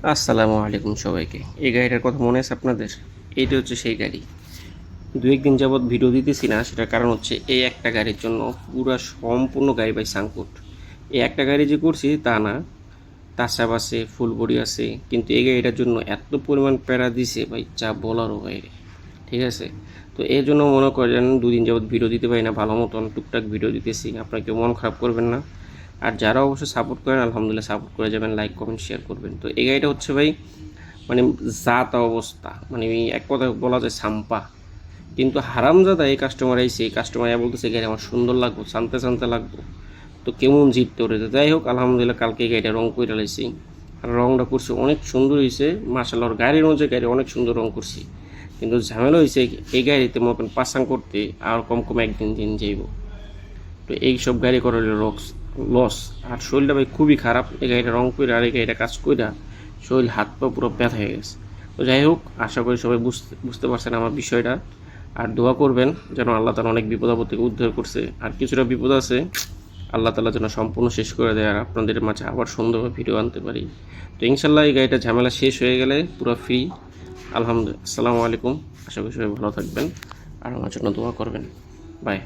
আসসালামু আলাইকুম সবাইকে। এই গাড়িটার কথা মনে আছে আপনাদের? এইটা হচ্ছে সেই গাড়ি। দু একদিন যাবৎ ভিডিও দিতেছি না, সেটার কারণ হচ্ছে এই একটা গাড়ির জন্য পুরা সম্পূর্ণ গাড়ি ভাই সাংকট। এই একটা গাড়ি যে করছি তা না, তাসাব আছে, ফুল বডি আছে, কিন্তু এই গাড়িটার জন্য এত পরিমাণ প্যারা দিছে ভাই, যা বলারও বাইরে। ঠিক আছে, তো এই জন্য মনে করেন দুদিন যাবৎ ভিডিও দিতে পারি না ভালো মতন, টুকটাক ভিডিও দিতেছি, আপনাকে মন খারাপ করবেন না। আর যারা অবশ্যই সাপোর্ট করেন আলহামদুলিল্লাহ, সাপোর্ট করে যাবেন, লাইক কমেন্ট শেয়ার করবেন। তো এই গাড়িটা হচ্ছে ভাই মানে যা তা অবস্থা, মানে এক কথা বলা যায় সাম্পা। কিন্তু হারামজাদা এই কাস্টমার আইসে, এই কাস্টমার বলতেছে গাড়ি আমার সুন্দর লাগবো, শান্তে শান্তে লাগবো। তো কেমন জিততে ওরে, যাই হোক আলহামদুলিল্লাহ কালকে এই গাড়িটা রং করে লাইছি। আর রংটা করছে অনেক সুন্দর হয়েছে মাশাআল্লাহ, গাড়ির অনুযায়ী গাড়ি অনেক সুন্দর রং করছি। কিন্তু ঝামেলা হয়েছে এই গাড়িতে মতন পাসাং করতে আর কম কম একদিন দিন যাইব। তো এই সব গাড়ি করার লস। আর শরীরটা ভাই খুবই খারাপ, এই গাড়িটা রং করে আর এই গাড়িটা কাজ কইরা শরীর হাত পা পুরো ব্যথা হয়ে গেছে। তো যাই হোক, আশা করি সবাই বুঝতে পারছেন আমার বিষয়টা। আর দোয়া করবেন যেন আল্লাহ তালা অনেক বিপদ আপদ থেকে উদ্ধার করছে, আর কিছুটা বিপদ আছে, আল্লাহ তালা যেন সম্পূর্ণ শেষ করে দেয় আর আপনাদের মাঝে আবার সুন্দরভাবে ভিডিও আনতে পারি। তো ইনশাল্লাহ এই গাড়িটা ঝামেলা শেষ হয়ে গেলে পুরো ফ্রি। আলহামদুলিল্লাহ, আসসালামু আলাইকুম। আশা করি সবাই ভালো থাকবেন আর আমার জন্য দোয়া করবেন। বাই।